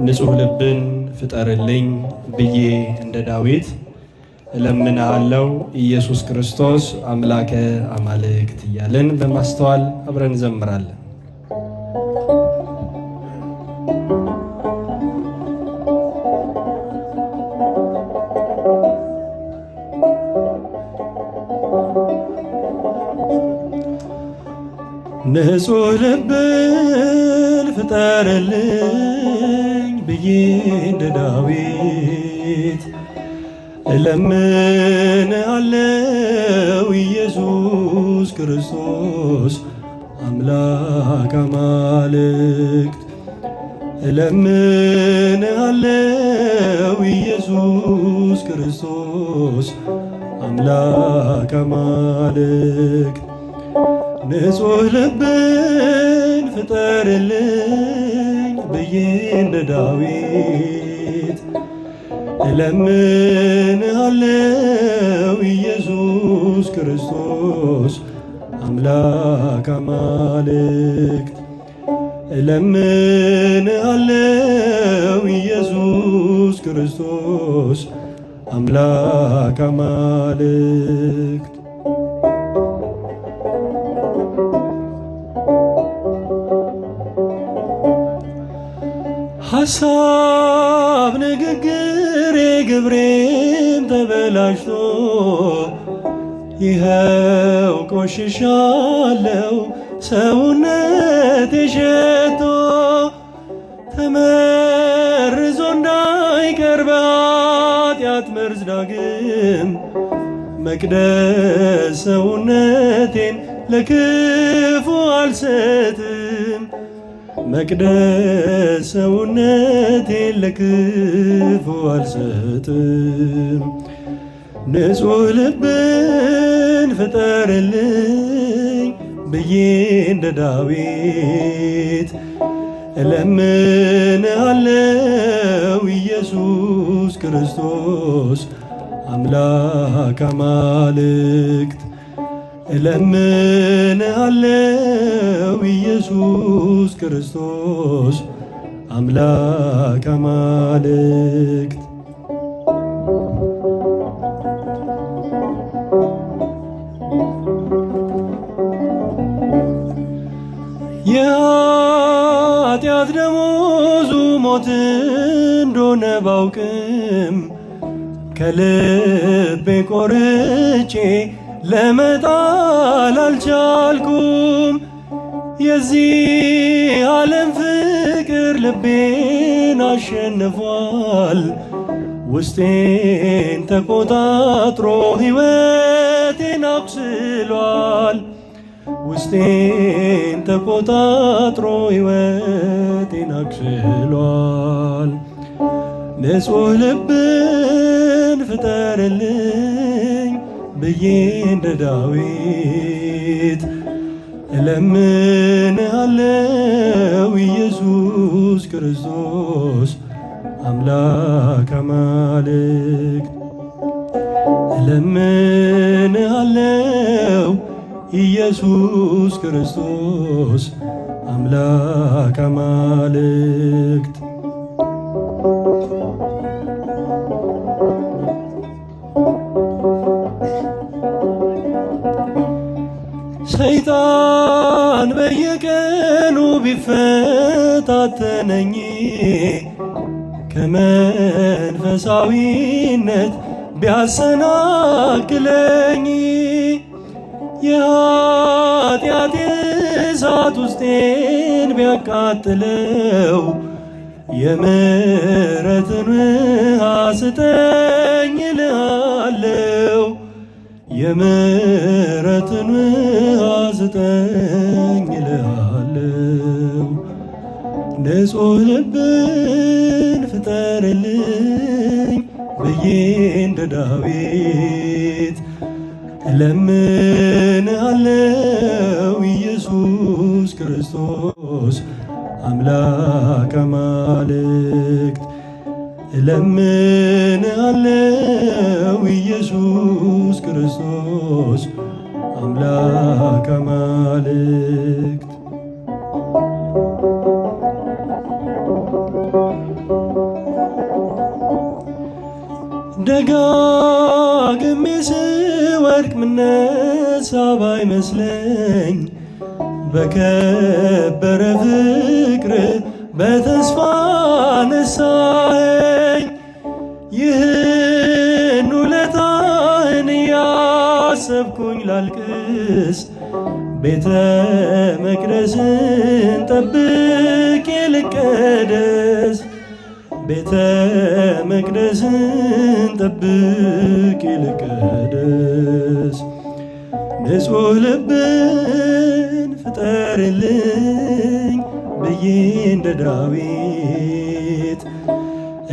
ንጹሕ ልብን ፍጠርልኝ ብዬ እንደ ዳዊት እለምንሃለው ኢየሱስ ክርስቶስ አምላከ አማልክት እያልን በማስተዋል አብረን እንዘምራለን። ንጹሕ ልብን ፍጠርልኝ ብዬ እንደ ዳዊት እለምንሃለው ኢየሱስ ክርስቶስ አምላክ አማልክት እለምንሃለው ኢየሱስ ክርስቶስ አምላክ አማልክት ንጹሕ ልብን ፍጠርልኝ ብዬ እንደ ዳዊት እለምንሃለው ኢየሱስ ክርስቶስ አምላክ አማልክት እለምንሃለው ኢየሱስ ክርስቶስ አምላክ አማልክት ሐሳብ ንግግሬ ግብሬም ተበላሽቶ ይኸው ቆሽሻለው ሰውነቴ ሸቶ ተመርዞ እንዳይቀር በኃጢአት መርዝ ዳግም መቅደስ ሰውነቴን ለክፉ አልሰጥም መቅደስ ሰውነቴን ለክፉ አልሰጥም ንጹሕ ልብን ፍጠርልኝ ብዬ እንደ ዳዊት እለምንሃለው ኢየሱስ ክርስቶስ አምላክ አማልክት እለምንሃለው ኢየሱስ ክርስቶስ አምላክ አማልክት የኃጢአት ደሞዙ ሞት እንደሆነ ባውቅም ከልቤ ቆርጬ ለመጣል አልቻልኩም የዚህ ዓለም ፍቅር ልቤን አሸንፏል ውስጤን ተቆጣጥሮ ሕይወቴን አቁስሏል ውስጤን ተቆጣጥሮ ሕይወቴን አቁስሏል ንጹሕ ልብን ፍጠርልኝ ብዬ እንደ ዳዊት እለምንሃለው ኢየሱስ ክርስቶስ አምላክ አማልክት እለምንሃለው ኢየሱስ ክርስቶስ አምላክ አማልክት ሰይጣን በየቀኑ ቢፈታተነኝ ከመንፈሳዊነት ቢያሰናክለኝ የኃጢአት እሳት ውስጤን ቢያቃጥለው የምሕረትን ውሃ ስጠኝ እልሃለው የምሕረትን ውሃ ስጠኝ እልሃለው ንጹሕ ልብን ፍጠርልኝ ብዬ እንደ ዳዊት እለምንሃለው ኢየሱስ ክርስቶስ አምላክ አማልክት እለምንሃለው ኢየሱስ ክርስቶስ አምላክ አማልክት ደጋግሜ ስወድቅ ምነሳ ባይመስለኝ በከበረ ፍቅር በተስፋ ነሳኸኝ። ይህን ውለታህን እያሰብኩኝ ላልቅስ ቤተ መቅደስን ጠብቄ ልቀደስ ቤተ መቅደስን ጠብቄ ልቀደስ። ንጹሕ ልብን ፍጠርልኝ ብዬ እንደ ዳዊት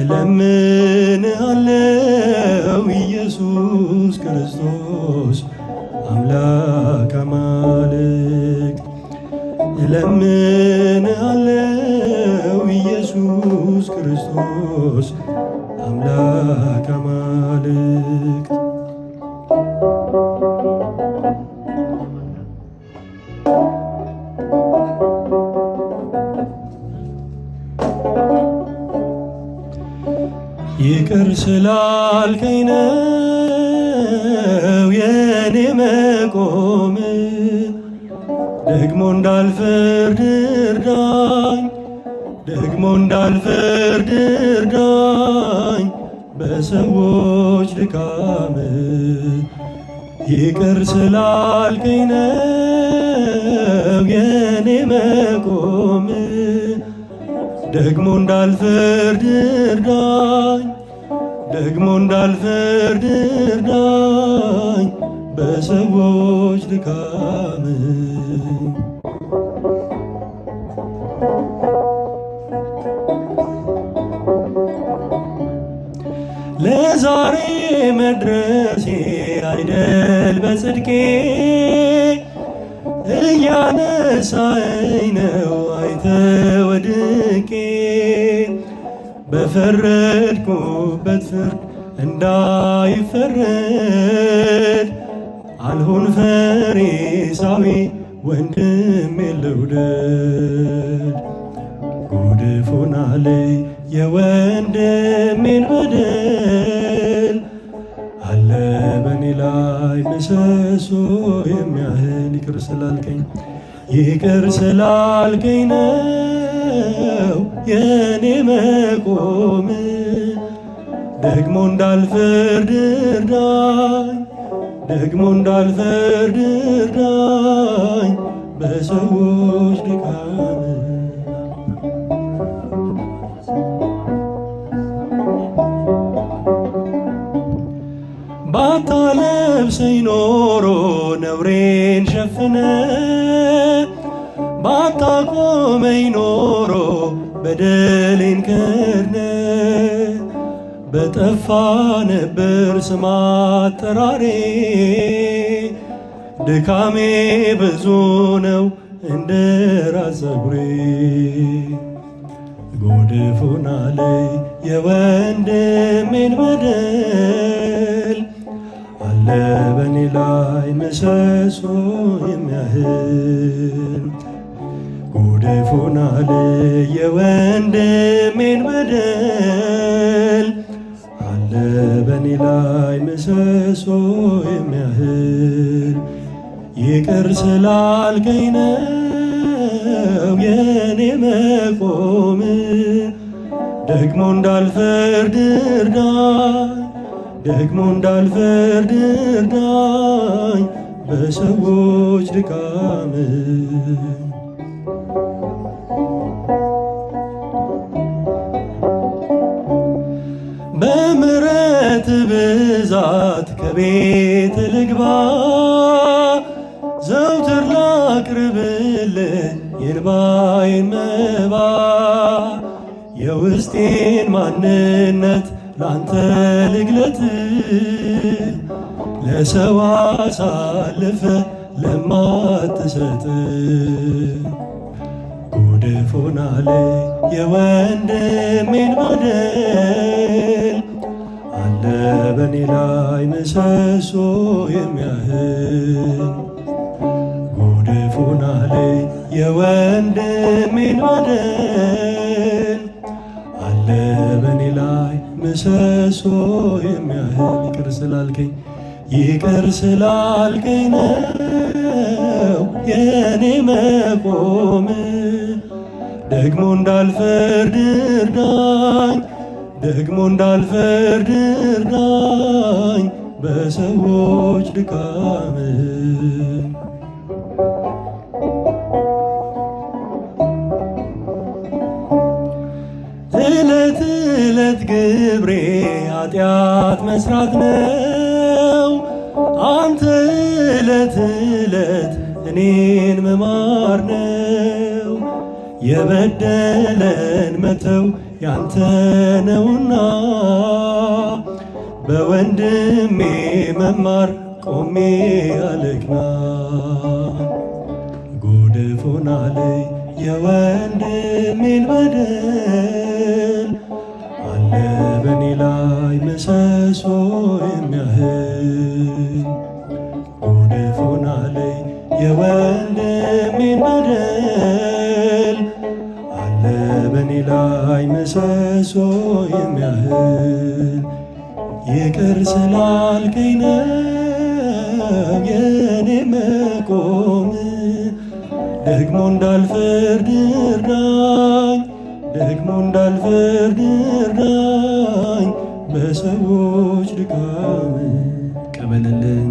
እለምንሃለው ኢየሱስ ክርስቶስ አምላክ አማልክት። እለምንሃለው ኢየሱስ ክርስቶስ አምላክ አማልክት። ይቅር ስላልከኝ ነው የኔ መቆም፣ ደግሞ እንዳልፈርድ እርዳኝ፣ ደግሞ እንዳልፈርድ እርዳኝ በሰዎች ድካም። ይቅር ስላልከኝ ነው የኔ መቆም፣ ደግሞ እንዳልፈርድ እርዳኝ፣ ደግሞ እንዳልፈርድ እርዳኝ በሰዎች ድካም። ለዛሬ መድረሴ አይደል በጽድቄ፣ እያነሳኸኝ ነው አይተህ ወድቄ። በፈረድኩበት ፍርድ እንዳይፈረድ አልሆን ፈሪሳዊ ወንድሜን ልውደድ። ጉድፍ ሆናለኝ የወንድሜን በደል፣ አለ በኔ ላይ ምሰሶ የሚያህል። ይቅር ስላልከኝ ይቅር ስላልከኝ ነው የኔ መቆም፣ ደግሞ እንዳልፈርድ እርዳኝ፣ ደግሞ እንዳልፈርድ እርዳኝ በሰዎች ድካም። ባታለብሰኝ ኖሮ ነውሬን ሸፍነ፣ ባታቆመኝ ኖሮ በደሌን ከድነ፣ በጠፋ ነበር ስም አጠራሬ። ድካሜ ብዙ ነው እንደ ራስ ፀጉሬ። ጉድፍ ሆናለኝ የወንድሜን በደል፣ አለ በኔ ላይ ምሰሶ የሚያህል። ጉድፍ ሆናለኝ የወንድሜን በደል፣ አለ በኔ ላይ ምሰሶ የሚያህል። ይቅር ስላልከኝ ነው የኔ መቆም፣ ደግሞ እንዳልፈርድ እርዳኝ፣ ደግሞ እንዳልፈርድ እርዳኝ በሰዎች ድካም። በምሕረት ብዛት ከቤት ልግባ፣ ዘውትር ላቅርብልህ የእንባዬን መባ። የውስጤን ማንነት ላንተ ልግለጥ፣ ለሰው አሳልፈ ለማትሰጥ። ጉድፍ ሆናለኝ የወንድሜን በደል፣ አለ በኔ ላይ ምሰሶ የሚያህል። ጉድፍ ሆናለኝ የወንድሜን በደል፣ አለ በኔ ላይ ምሰሶ የሚያህል ይቅር ስላልከኝ ነው የኔ መቆም። ደግሞ እንዳልፈርድ እርዳኝ በሰዎች ድካም። ዕለት ዕለት ግብሬ ኃጢአት መስራት ነው። አንተ ዕለት ዕለት እኔን መማር ነው። የበደለን መተው ያንተ ነውና በወንድሜ መማር ቆሜ አልቅና። ጉድፍ ሆናለኝ የወንድሜን በደል አለ በኔ ላይ ምሰሶ የሚያህል። ጉድፍ ሆናለኝ የወንድሜን በደል አለ በኔ ላይ ምሰሶ የሚያህል። ይቅር ስላልከኝ ነው የኔ መቆም። ደግሞ እንዳልፈርድ እርዳኝ በሰዎች ድካም። ቀበልልን